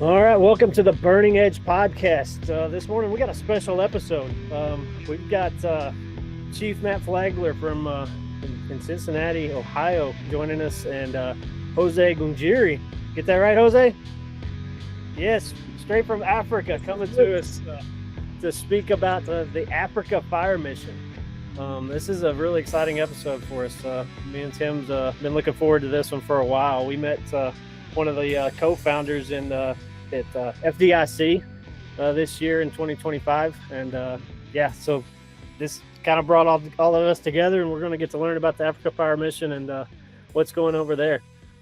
All right, welcome to the Burning Edge podcast. This morning we got a special episode. We've got Chief Matt Flagler from in Cincinnati, Ohio, joining us, and Jose Gunjiri. Get that right, Jose? Yes, straight from Africa, coming to us to speak about the Africa Fire Mission. This is a really exciting episode for us. Me and Tim's been looking forward to this one for a while. We met one of the co-founders at FDIC this year in 2025, and so this kind of brought all of us together, and we're going to get to learn about the Africa Fire Mission and what's going over there.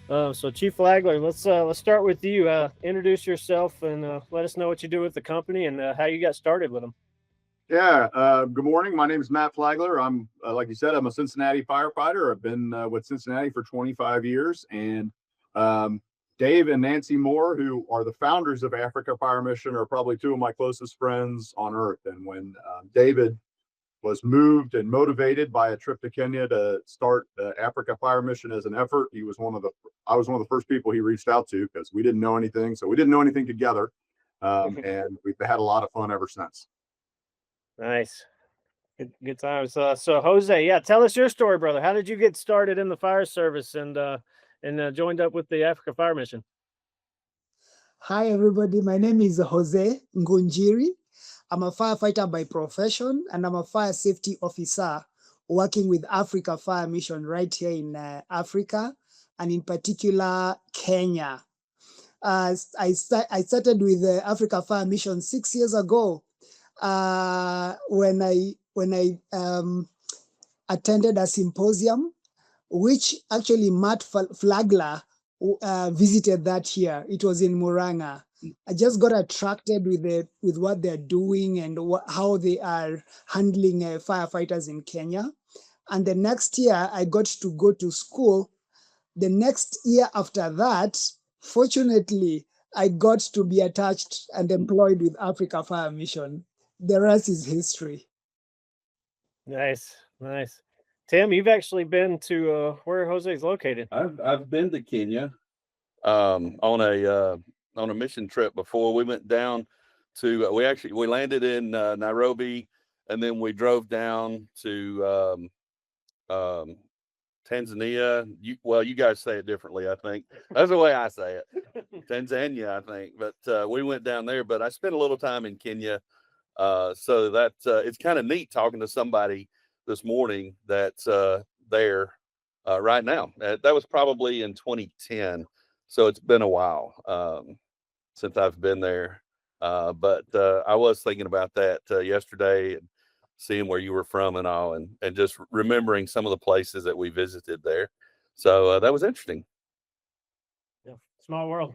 So Chief Flagler, let's start with you. Introduce yourself and let us know what you do with the company and how you got started with them. Yeah. Good morning. My name is Matt Flagler. I'm, like you said, I'm a Cincinnati firefighter. I've been with Cincinnati for 25 years. And Dave and Nancy Moore, who are the founders of Africa Fire Mission, are probably two of my closest friends on earth. And when David was moved and motivated by a trip to Kenya to start the Africa Fire Mission as an effort, I was one of the first people he reached out to, because we didn't know anything. So we didn't know anything together. And we've had a lot of fun ever since. Nice. Good times. So Jose, tell us your story, brother. How did you get started in the fire service and joined up with the Africa Fire Mission? Hi, everybody. My name is Jose Ngunjiri. I'm a firefighter by profession, and I'm a fire safety officer working with Africa Fire Mission right here in Africa, and in particular, Kenya. I started with the Africa Fire Mission 6 years ago. When I attended a symposium, which actually Matt Flagler visited that year. It was in Muranga. I just got attracted with what they're doing and how they are handling firefighters in Kenya. And the next year, I got to go to school. The next year after that, fortunately, I got to be attached and employed with Africa Fire Mission. The rest is history. Nice. Tim, you've actually been to where Jose's located. I've been to Kenya on a mission trip before. We went down to we landed in Nairobi, and then we drove down to Tanzania. You guys say it differently, I think. That's the way I say it. Tanzania, I think. But we went down there. But I spent a little time in Kenya. So that it's kind of neat talking to somebody this morning that's there right now. That was probably in 2010. So it's been a while since I've been there. But I was thinking about that yesterday, and seeing where you were from and all, and just remembering some of the places that we visited there. So that was interesting. Yeah, small world.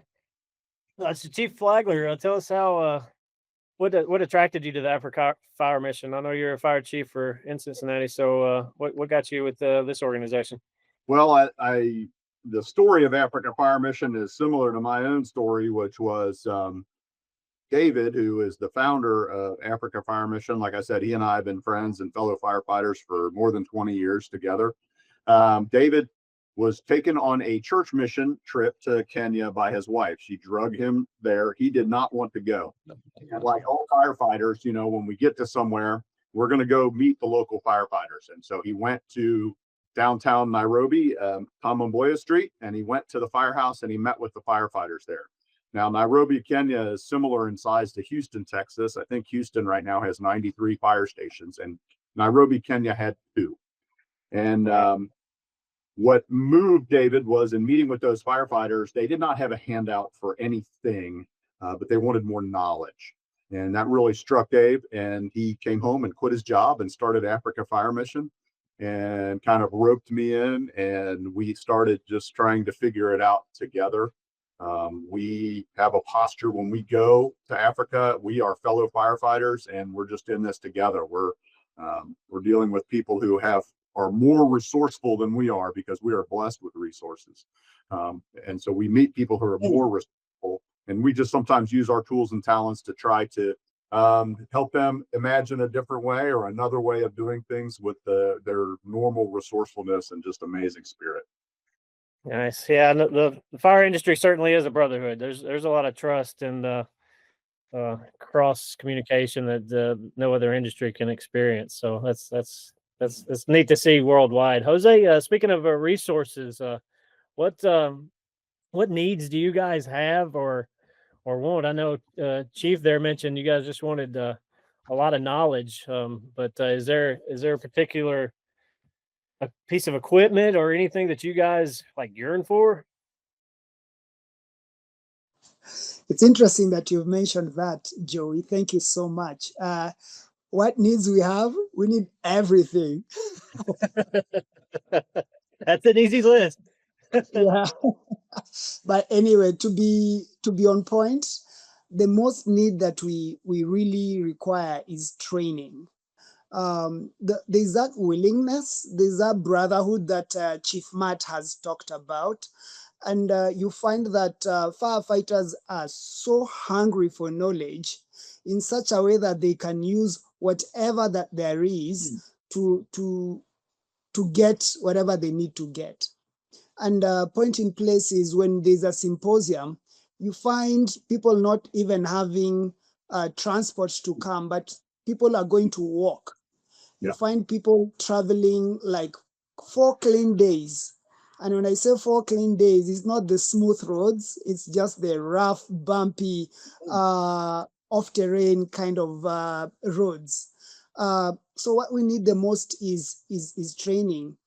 So Chief Flagler, tell us how what attracted you to the Africa Fire Mission? I know you're a fire chief in Cincinnati. So what got you with this organization? Well, the story of Africa Fire Mission is similar to my own story, which was David, who is the founder of Africa Fire Mission. Like I said, he and I have been friends and fellow firefighters for more than 20 years together. David was taken on a church mission trip to Kenya by his wife. She drug him there. He did not want to go. And like all firefighters, when we get to somewhere, we're going to go meet the local firefighters. And so he went to downtown Nairobi, Tom Mboya Street, and he went to the firehouse and he met with the firefighters there. Now, Nairobi, Kenya is similar in size to Houston, Texas. I think Houston right now has 93 fire stations, and Nairobi, Kenya had 2. And what moved David was, in meeting with those firefighters, they did not have a handout for anything, but they wanted more knowledge. And that really struck Dave, and he came home and quit his job and started Africa Fire Mission, and kind of roped me in, and we started just trying to figure it out together. We have a posture when we go to Africa. We are fellow firefighters, and we're just in this together. We're dealing with people who are more resourceful than we are, because we are blessed with resources. And so we meet people who are more resourceful, and we just sometimes use our tools and talents to try to help them imagine a different way or another way of doing things with their normal resourcefulness and just amazing spirit. Nice. Yeah, the fire industry certainly is a brotherhood. There's a lot of trust and cross communication that no other industry can experience. So that's neat to see worldwide. Jose, speaking of resources, what what needs do you guys have or want? I know Chief there mentioned you guys just wanted a lot of knowledge, but is there a particular a piece of equipment or anything that you guys like yearn for? It's interesting that you've mentioned that, Joey. Thank you so much. What needs we have? We need everything. That's an easy list. Yeah. But anyway, to be on point, the most need that we really require is training. There's that willingness, there's that brotherhood that Chief Matt has talked about. And you find that firefighters are so hungry for knowledge in such a way that they can use whatever that there is to get whatever they need to get. And point in place is when there's a symposium, you find people not even having transport to come, but people are going to walk. You find people traveling like 4 clean days. And when I say 4 clean days, it's not the smooth roads, it's just the rough, bumpy, off terrain kind of roads. So what we need the most is training.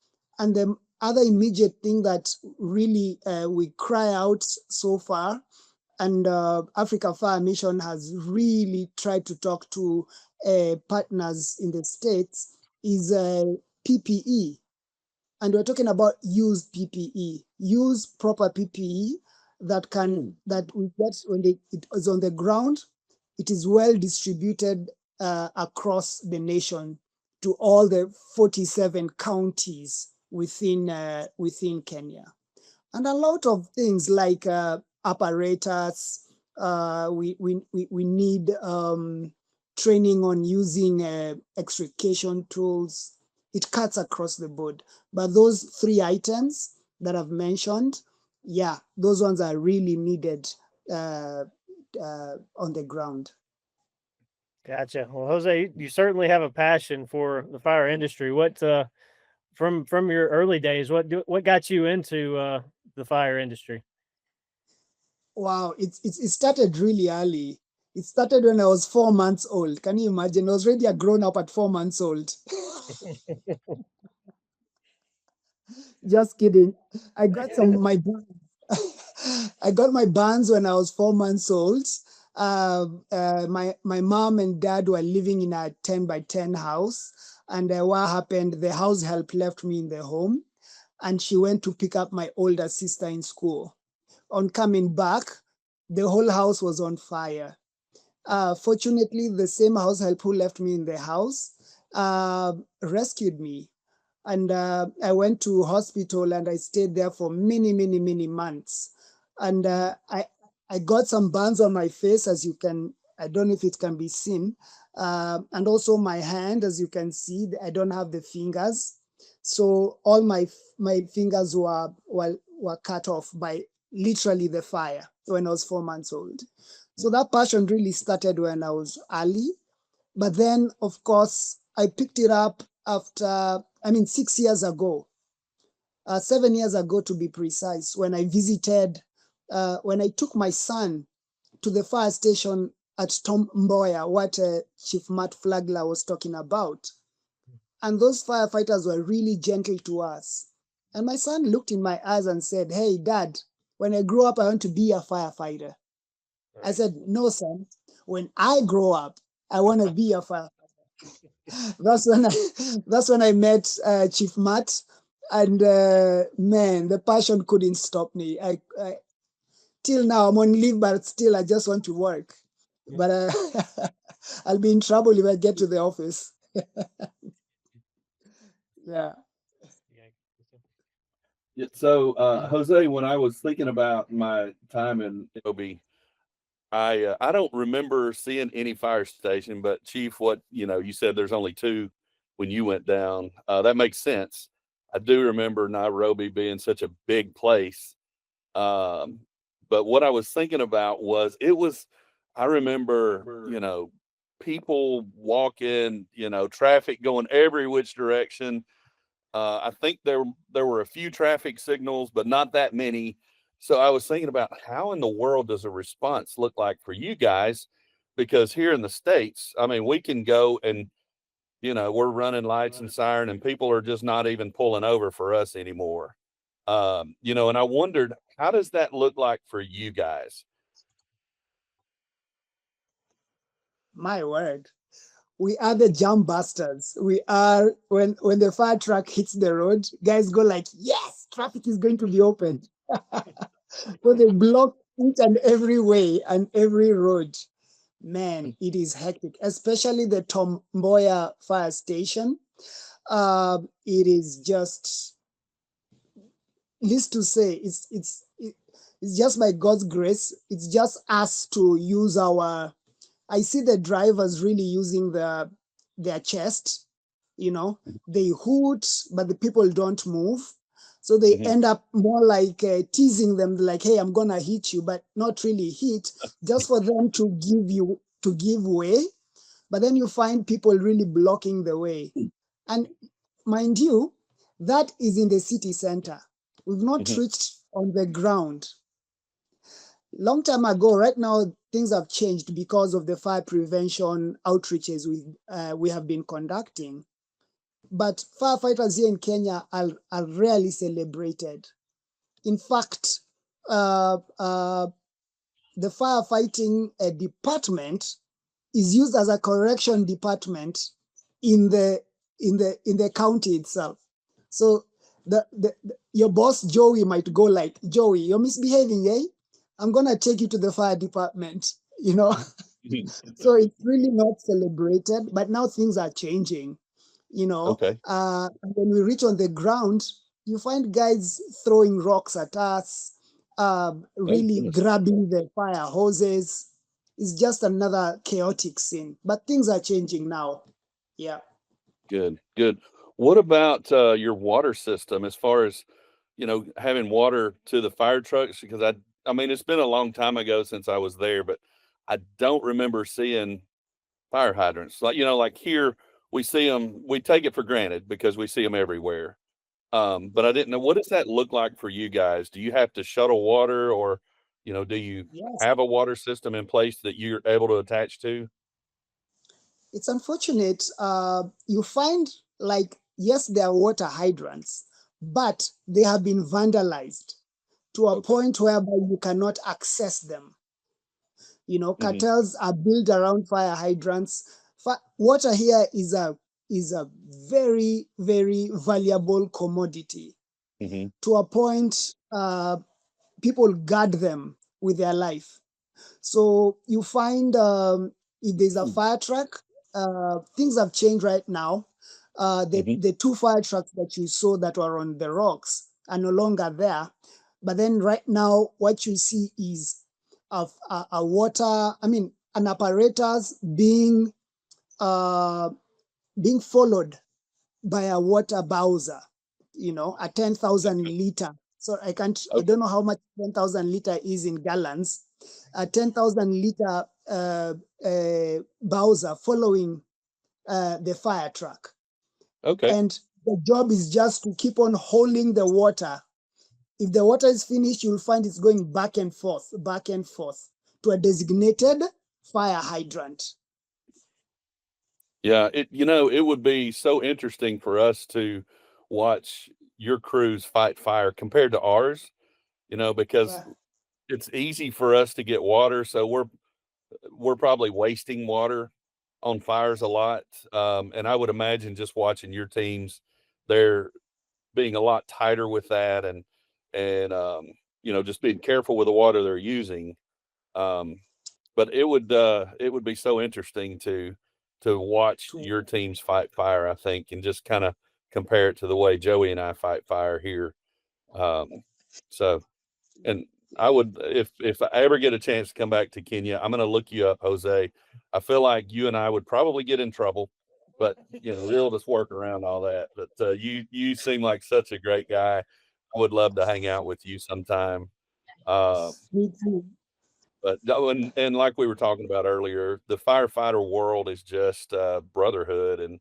And the other immediate thing that really we cry out so far, and Africa Fire Mission has really tried to talk to partners in the States, is PPE. And we're talking about used PPE, use proper PPE that we get when it is on the ground. It is well distributed across the nation to all the 47 counties within Kenya, and a lot of things like apparatus. We need training on using extrication tools. It cuts across the board. But those 3 items that I've mentioned, yeah, those ones are really needed on the ground. Gotcha. Well, Jose, you certainly have a passion for the fire industry. What from your early days, what got you into the fire industry? Wow, it started really early. It started when I was 4 months old. Can you imagine? I was already a grown up at 4 months old. Just kidding. I got I got my bands when I was 4 months old. My mom and dad were living in a 10 by 10 house. And what happened, the house help left me in the home. And she went to pick up my older sister in school. On coming back, the whole house was on fire. Fortunately, the same house help who left me in the house rescued me. And I went to hospital and I stayed there for many, many, many months. And I got some burns on my face, as you can, I don't know if it can be seen. And also my hand, as you can see, I don't have the fingers. So all my fingers were cut off by literally the fire when I was 4 months old. So that passion really started when I was early. But then, of course, I picked it up after, 6 years ago, 7 years ago to be precise, when I visited, when I took my son to the fire station at Tom Mboya, what Chief Matt Flagler was talking about. And those firefighters were really gentle to us. And my son looked in my eyes and said, "Hey, Dad, when I grow up, I want to be a firefighter." Right. I said, "No, son, when I grow up, I want to be a firefighter." That's when I met Chief Matt, and man, the passion couldn't stop me. I till now I'm on leave, but still I just want to work. But I'll be in trouble if I get to the office. Yeah. Yeah, so Jose, when I was thinking about my time in OB, I don't remember seeing any fire station, but Chief, what you said there's only 2 when you went down. That makes sense. I do remember Nairobi being such a big place. Um, but what I was thinking about was I remember, people walking, traffic going every which direction. I think there were a few traffic signals, but not that many. So I was thinking about how in the world does a response look like for you guys? Because here in the States, I mean, we can go and we're running lights and siren and people are just not even pulling over for us anymore. And I wondered, how does that look like for you guys? My word. We are the jam busters. We are when the fire truck hits the road, guys go like, yes, traffic is going to be opened. So they block each and every way and every road. Man, it is hectic, especially the Tom Mboya fire station. It is just, least to say, it's just by God's grace. It's just us to use our. I see the drivers really using their chest. They hoot, but the people don't move. So they end up more like teasing them, like, hey, I'm gonna hit you, but not really hit, just for them to give way. But then you find people really blocking the way. And mind you, that is in the city center. We've not reached on the ground. Long time ago, right now, things have changed because of the fire prevention outreaches we have been conducting. But firefighters here in Kenya are rarely celebrated. In fact, the firefighting department is used as a correction department in the county itself. So your boss Joey might go like, Joey, you're misbehaving, eh? I'm gonna take you to the fire department. So it's really not celebrated. But now things are changing. Okay. When we reach on the ground, you find guys throwing rocks at us, really grabbing the fire hoses. It's just another chaotic scene. But things are changing now. Yeah. Good. What about your water system as far as, having water to the fire trucks? Because I mean, it's been a long time ago since I was there, but I don't remember seeing fire hydrants. Like here we see them, we take it for granted because we see them everywhere. But I didn't know, what does that look like for you guys? Do you have to shuttle water or, do you Yes. have a water system in place that you're able to attach to? It's unfortunate. You find, like, yes, there are water hydrants, but they have been vandalized to a point whereby you cannot access them. Cartels are built around fire hydrants. Water here is a very, very valuable commodity. To a point, people guard them with their life. So you find if there's a fire truck, things have changed right now. The two fire trucks that you saw that were on the rocks are no longer there. But then right now, what you see is a water, an apparatus being followed by a water bowser, a 10,000 liter. So I don't know how much 10,000 liter is in gallons. A 10,000 liter bowser following the fire truck. Okay. And the job is just to keep on holding the water. If the water is finished, you'll find it's going back and forth to a designated fire hydrant. Yeah, it would be so interesting for us to watch your crews fight fire compared to ours, because it's easy for us to get water, so we're probably wasting water on fires a lot. And I would imagine just watching your teams, they're being a lot tighter with that and just being careful with the water they're using. But it would be so interesting to watch your teams fight fire, I think, and just kind of compare it to the way Joey and I fight fire here. So, and I would, if I ever get a chance to come back to Kenya, I'm going to look you up, Jose. I feel like you and I would probably get in trouble but we'll just work around all that. But you seem like such a great guy. I would love to hang out with you sometime. Me too. But and like we were talking about earlier, the firefighter world is just brotherhood, and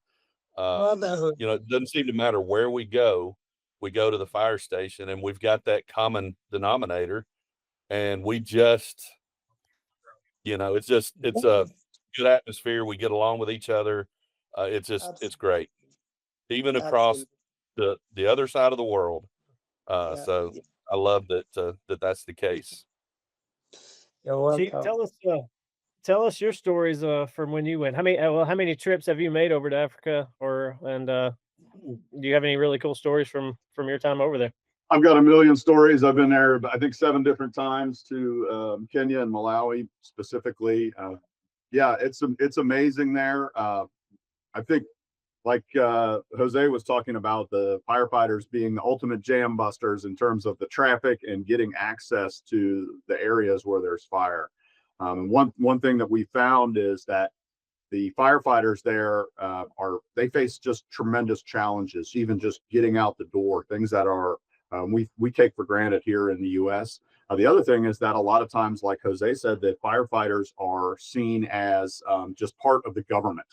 Brotherhood. it doesn't seem to matter where we go. We go to the fire station, and we've got that common denominator, and we just, it's a good atmosphere. We get along with each other. It's great, even across Absolutely. the other side of the world. Yeah. So I love that that's the case. You're Chief, welcome. tell us your stories from when you went. How many trips have you made over to Africa, do you have any really cool stories from your time over there? I've got a million stories. I've been there, I think 7 different times to Kenya and Malawi specifically. Yeah, it's amazing there. I think like Jose was talking about, the firefighters being the ultimate jam busters in terms of the traffic and getting access to the areas where there's fire. One thing that we found is that the firefighters there they face just tremendous challenges, even just getting out the door, things that are we take for granted here in the U.S. The other thing is that a lot of times, like Jose said, that firefighters are seen as just part of the government.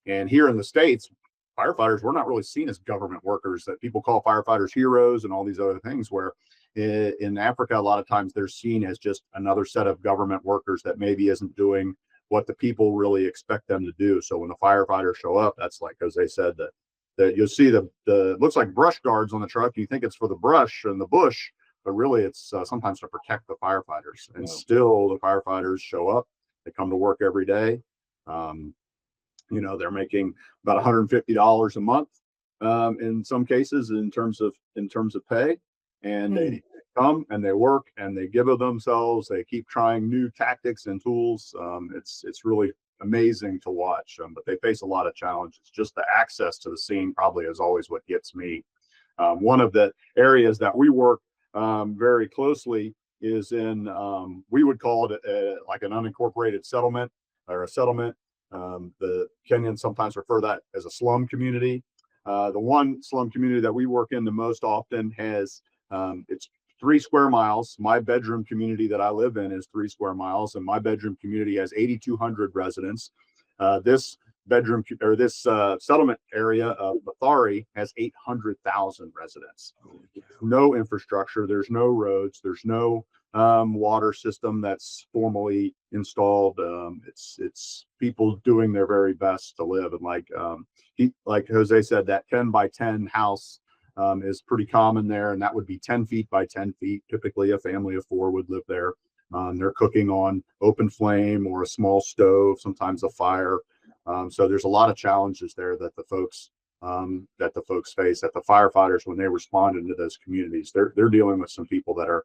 And here in the States, firefighters, we're not really seen as government workers, that people call firefighters heroes and all these other things, where in Africa, a lot of times they're seen as just another set of government workers that maybe isn't doing what the people really expect them to do. So when the firefighters show up, that's like Jose said, that you'll see the looks like brush guards on the truck. You think it's for the brush and the bush, but really it's sometimes to protect the firefighters. And still the firefighters show up. They come to work every day. They're making about $150 a month in some cases in terms of pay, and they come and they work and they give of themselves. They keep trying new tactics and tools. It's really amazing to watch, but they face a lot of challenges. Just the access to the scene probably is always what gets me. One of the areas that we work very closely is in, we would call it like an unincorporated settlement or a settlement. The Kenyans sometimes refer that as a slum community. The one slum community that we work in the most often has, it's 3 square miles. My bedroom community that I live in is 3 square miles, and my bedroom community has 8,200 residents. This settlement area of Mathari has 800,000 residents. No infrastructure. There's no roads. There's no water system that's formally installed. It's people doing their very best to live. And like Jose said, that 10 by 10 house is pretty common there, and that would be 10 feet by 10 feet. Typically a family of 4 would live there. They're cooking on open flame or a small stove, sometimes a fire. So there's a lot of challenges there that the folks face, that the firefighters, when they respond into those communities, they're dealing with some people that are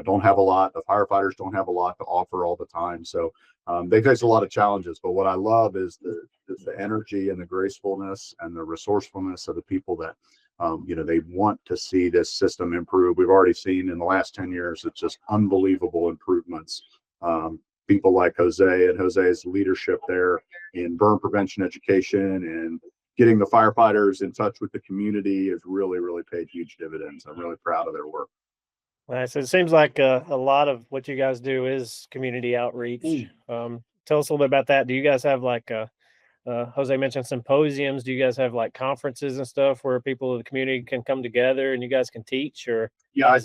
don't have a lot. The firefighters don't have a lot to offer all the time. So they face a lot of challenges. But what I love is the energy and the gracefulness and the resourcefulness of the people that they want to see this system improve. We've already seen in the last 10 years, it's just unbelievable improvements. People like Jose and Jose's leadership there in burn prevention education and getting the firefighters in touch with the community has really, really paid huge dividends. I'm really proud of their work. Nice. It seems like a lot of what you guys do is community outreach. Tell us a little bit about that. Do you guys have Jose mentioned symposiums? Do you guys have like conferences and stuff where people of the community can come together and you guys can teach? Or yeah,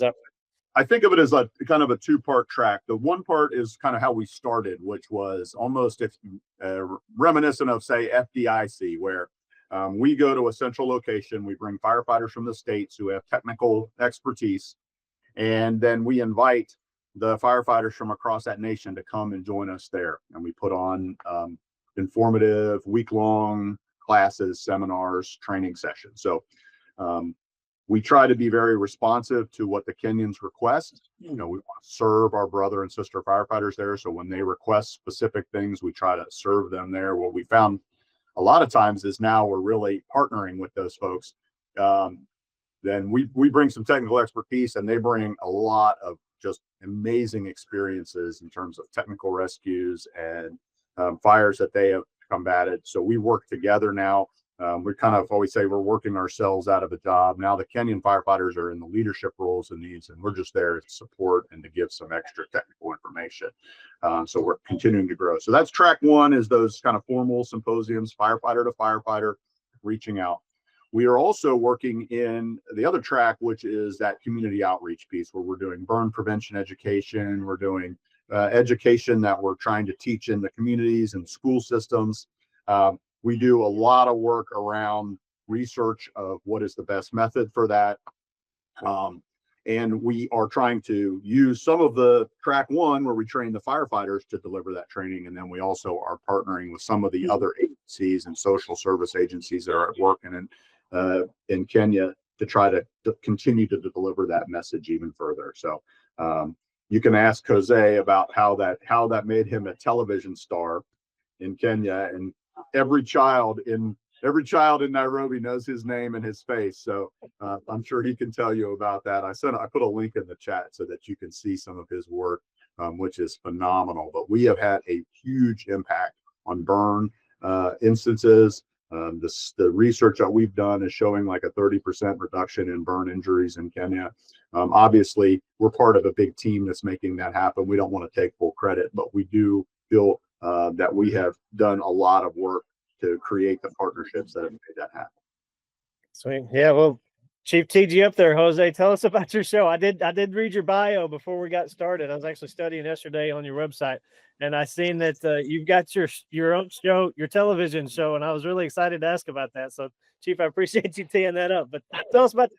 I think of it as a kind of a 2-part track. The one part is kind of how we started, which was almost reminiscent of, say, FDIC, where we go to a central location. We bring firefighters from the states who have technical expertise, and then we invite the firefighters from across that nation to come and join us there. And we put on informative week-long classes, seminars, training sessions. So we try to be very responsive to what the Kenyans request. We want to serve our brother and sister firefighters there. So when they request specific things, we try to serve them there. What we found a lot of times is now we're really partnering with those folks. Then we bring some technical expertise, and they bring a lot of just amazing experiences in terms of technical rescues and fires that they have combated. So we work together now. We kind of always say we're working ourselves out of a job. Now the Kenyan firefighters are in the leadership roles in these, and we're just there to support and to give some extra technical information. So we're continuing to grow. So that's track one, is those kind of formal symposiums, firefighter to firefighter, reaching out. We are also working in the other track, which is that community outreach piece, where we're doing burn prevention education. We're doing education that we're trying to teach in the communities and school systems. We do a lot of work around research of what is the best method for that. And we are trying to use some of the track one where we train the firefighters to deliver that training. And then we also are partnering with some of the other agencies and social service agencies that are working in Kenya to try to continue to deliver that message even further. So you can ask Jose about how that made him a television star in Kenya, and every child in Nairobi knows his name and his face. So I'm sure he can tell you about that. I put a link in the chat so that you can see some of his work, which is phenomenal. But we have had a huge impact on burn instances. The research that we've done is showing like a 30% reduction in burn injuries in Kenya. Obviously, we're part of a big team that's making that happen. We don't want to take full credit, but we do feel that we have done a lot of work to create the partnerships that have made that happen. Sweet. Yeah, well, Chief teed you up there, Jose. Tell us about your show. I did read your bio before we got started. I was actually studying yesterday on your website, and I seen that you've got your own show, your television show, and I was really excited to ask about that. So, Chief, I appreciate you teeing that up. But tell us about.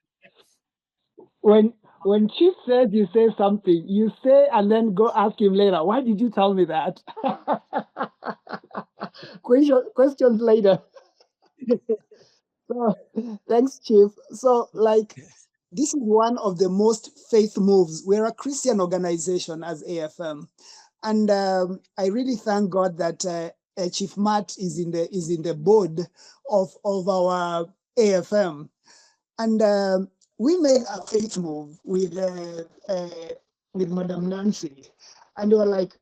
When Chief says you say something, you say and then go ask him later, why did you tell me that? Questions later. So, thanks, Chief. So, like, this is one of the most faith moves. We're a Christian organization as AFM, and I really thank God that Chief Matt is in the board of our AFM, and we made a faith move with Madam Nancy, and they were like,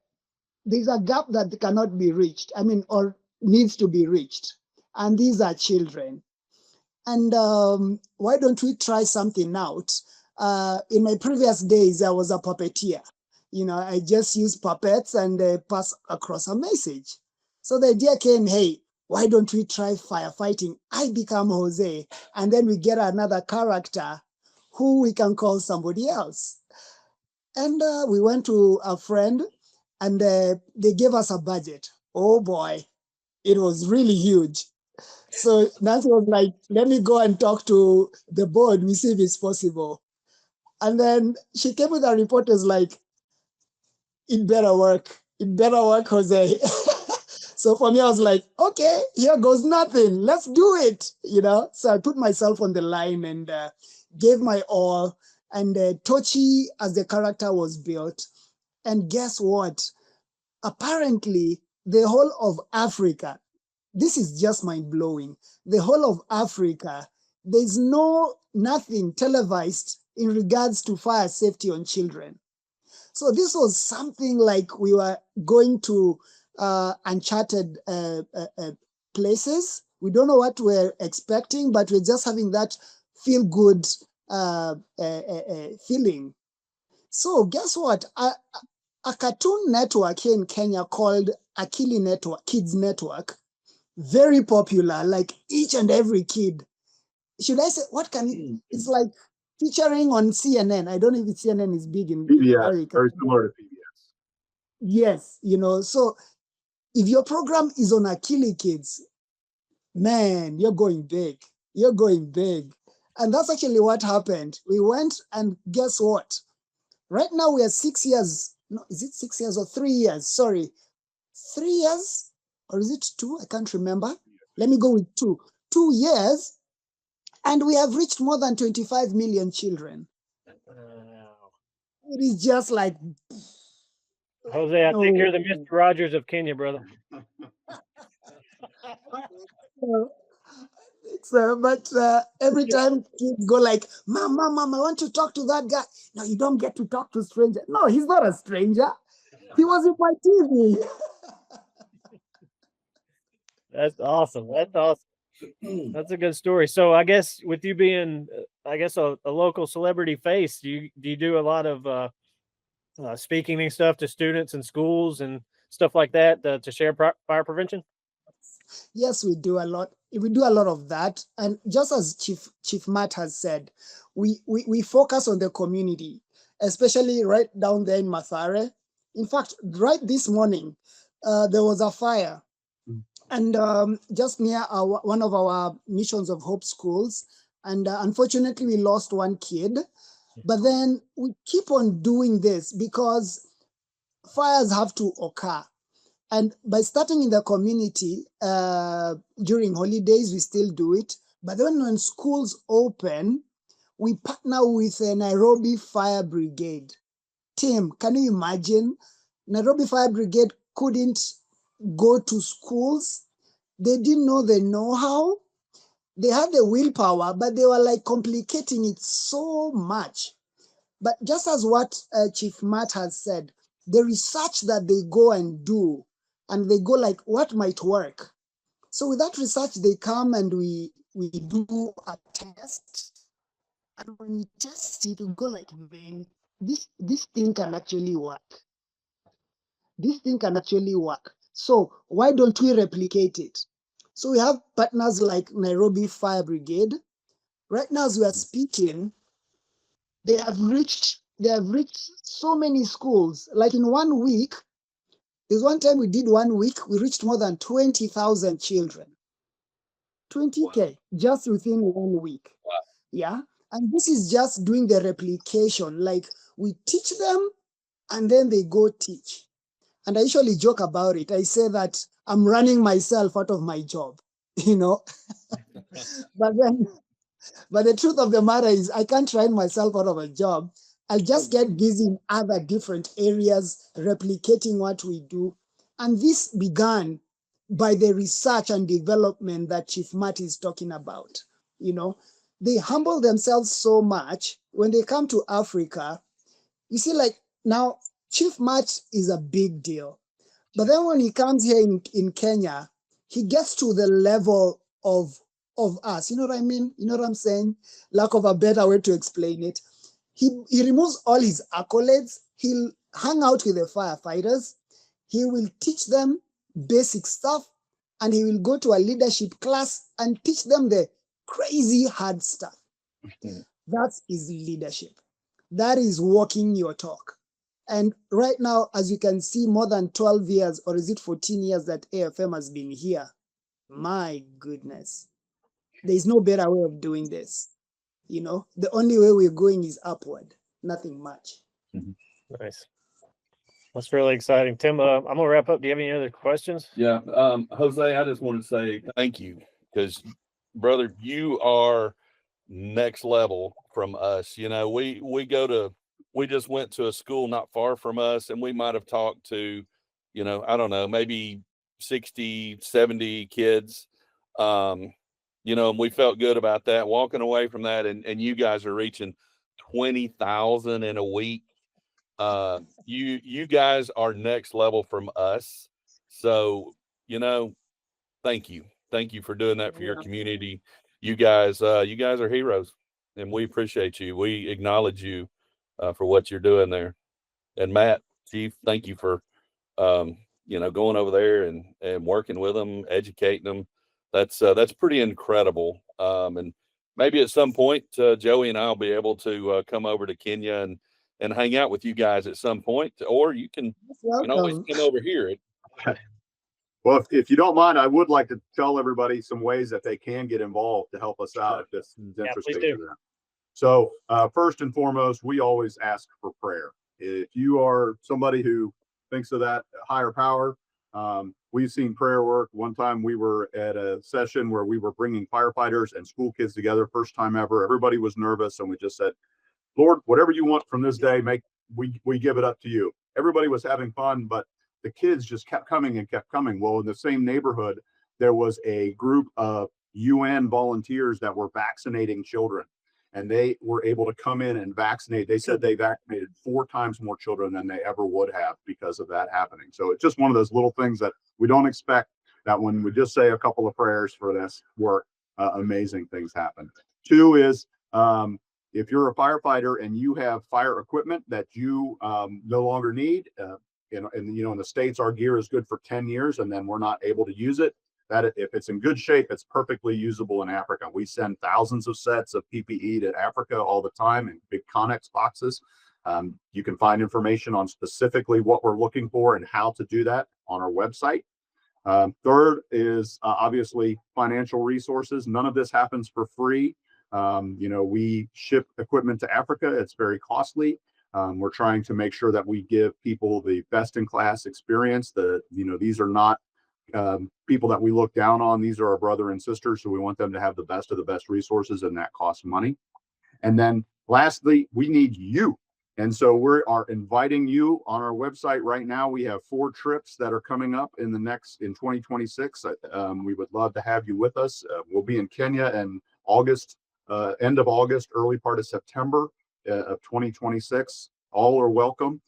"There's a gap that cannot be reached. I mean, or needs to be reached, and these are children." And why don't we try something out? In my previous days, I was a puppeteer. I just use puppets and pass across a message. So the idea came, hey, why don't we try firefighting? I become Jose, and then we get another character who we can call somebody else. And we went to a friend, and they gave us a budget. Oh boy, it was really huge. So Nancy was like, let me go and talk to the board, we see if it's possible. And then she came with a report as like, it better work, Jose. So for me, I was like, okay, here goes nothing, let's do it, So I put myself on the line and gave my all, and Tochi as the character was built. And guess what? Apparently, the whole of Africa, this is just mind-blowing. The whole of Africa, there's nothing televised in regards to fire safety on children. So this was something like we were going to uncharted places. We don't know what we're expecting, but we're just having that feel-good feeling. So guess what? A cartoon network here in Kenya called Akili Network, Kids Network, very popular, like each and every kid. Should I say, it's like featuring on CNN. I don't know if CNN is big in PBS, very similar to PBS. Yes, so if your program is on Akili Kids, man, you're going big. And that's actually what happened. We went, and guess what? Right now we are 6 years. No, is it 6 years or 3 years? Sorry. 3 years? Or is it 2? I can't remember. Let me go with 2. 2 years, and we have reached more than 25 million children. It is just like... Jose, I think you're the Mr. Rogers of Kenya, brother. But every time kids go like, Mom, I want to talk to that guy. No, you don't get to talk to a stranger. No, he's not a stranger. He was in my TV. That's awesome. That's awesome. That's a good story. So I guess with you being, a local celebrity face, do you do a lot of speaking and stuff to students in schools and stuff like that to share fire prevention? Yes, we do a lot. We do a lot of that. And just as Chief Matt has said, we focus on the community, especially right down there in Mathare. In fact, right this morning, there was a fire. And just near one of our Missions of Hope schools. And unfortunately, we lost one kid. But then we keep on doing this because fires have to occur. And by starting in the community during holidays, we still do it. But then when schools open, we partner with a Nairobi Fire Brigade. Tim, can you imagine? Nairobi Fire Brigade couldn't go to schools. They didn't know the know-how. They had the willpower, but they were like complicating it so much. But just as what Chief Matt has said, the research that they go and do, and they go like, what might work? So with that research, they come and we do a test. And when we test it, we go like, man, this thing can actually work. This thing can actually work. So why don't we replicate it? So we have partners like Nairobi Fire Brigade. Right now, as we are speaking, they have reached so many schools. Like in 1 week, there's one time we did 1 week, we reached more than 20,000 children. 20K just within 1 week. Wow. Yeah. And this is just doing the replication. Like we teach them and then they go teach. And I usually joke about it. I say that I'm running myself out of my job, you know. But the truth of the matter is I can't run myself out of a job. I'll just get busy in other different areas, replicating what we do. And this began by the research and development that Chief Matt is talking about. You know, they humble themselves so much when they come to Africa. You see, like now, Chief Matt is a big deal. But then when he comes here in Kenya, he gets to the level of us. You know what I mean? You know what I'm saying? Lack of a better way to explain it. He removes all his accolades. He'll hang out with the firefighters. He will teach them basic stuff, and he will go to a leadership class and teach them the crazy hard stuff. That is leadership. That is walking your talk. And right now, as you can see, more than 12 years, or is it 14 years that AFM has been here? My goodness. There is no better way of doing this. You know, the only way we're going is upward, nothing much. Nice. That's really exciting. Tim, I'm going to wrap up. Do you have any other questions? Yeah. Jose, I just want to say thank you because, brother, you are next level from us. You know, we just went to a school not far from us, and we might have talked to, you know, I don't know, maybe 60, 70 kids. You know, and we felt good about that, walking away from that, and you guys are reaching 20,000 in a week. You guys are next level from us. So, you know, thank you for doing that for your community. You guys are heroes, and we appreciate you. We acknowledge you for what you're doing there. And Matt, Chief, thank you for you know, going over there and working with them, educating them. That's pretty incredible. And maybe at some point, Joey and I'll be able to come over to Kenya and hang out with you guys at some point, or you can always come over here. Well, if you don't mind, I would like to tell everybody some ways that they can get involved to help us out if this is interesting to them. So first and foremost, we always ask for prayer. If you are somebody who thinks of that higher power, we've seen prayer work. One time we were at a session where we were bringing firefighters and school kids together, first time ever. Everybody was nervous, and we just said, Lord, whatever you want from this day, we give it up to you. Everybody was having fun, but the kids just kept coming and kept coming. Well, in the same neighborhood, there was a group of UN volunteers that were vaccinating children, and they were able to come in and vaccinate. They said they vaccinated 4 times more children than they ever would have because of that happening. So it's just one of those little things that we don't expect, that when we just say a couple of prayers for this work, amazing things happen. 2 is, if you're a firefighter and you have fire equipment that you no longer need, in the States, our gear is good for 10 years and then we're not able to use it. That if it's in good shape, it's perfectly usable in Africa. We send thousands of sets of PPE to Africa all the time in big Connex boxes. You can find information on specifically what we're looking for and how to do that on our website. Third is obviously financial resources. None of this happens for free. We ship equipment to Africa. It's very costly. We're trying to make sure that we give people the best in class experience. These are not people that we look down on. These are our brother and sister. So we want them to have the best of the best resources, and that costs money. And then lastly, we need you. And so we are inviting you on our website right now. We have 4 trips that are coming up in 2026. We would love to have you with us. We'll be in Kenya in August, end of August, early part of September of 2026. All are welcome.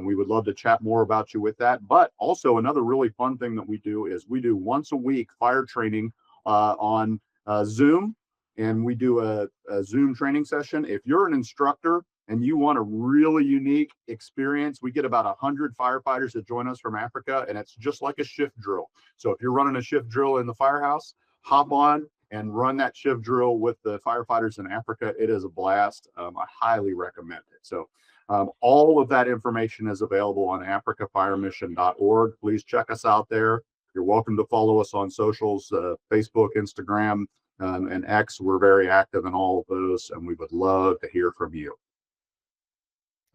We would love to chat more about you with that. But also another really fun thing that we do is we do once a week fire training on Zoom, and we do a Zoom training session. If you're an instructor and you want a really unique experience, we get about 100 firefighters that join us from Africa, and it's just like a shift drill. So if you're running a shift drill in the firehouse, hop on and run that shift drill with the firefighters in Africa. It is a blast. I highly recommend it. So all of that information is available on africafiremission.org. Please check us out there. You're welcome to follow us on socials, Facebook, Instagram, and X. We're very active in all of those, and we would love to hear from you.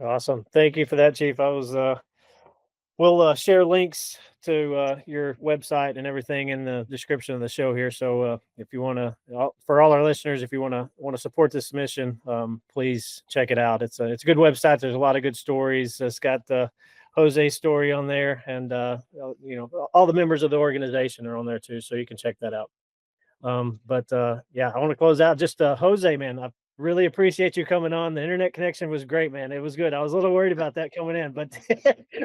Awesome. Thank you for that, Chief. We'll share links to your website and everything in the description of the show here. So if you want to, for all our listeners, if you want to support this mission, please check it out. It's a good website. There's a lot of good stories. It's got the Jose's story on there, and all the members of the organization are on there too. So you can check that out. I want to close out. Just Jose, man, I really appreciate you coming on. The internet connection was great, man. It was good. I was a little worried about that coming in, but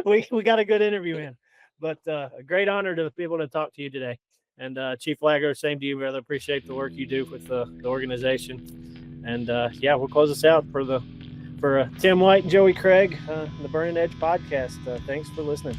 we got a good interview in. But a great honor to be able to talk to you today. And Chief Flagler, same to you, brother. Appreciate the work you do with the organization. And we'll close this out for Tim White and Joey Craig, the Burning Edge podcast. Thanks for listening.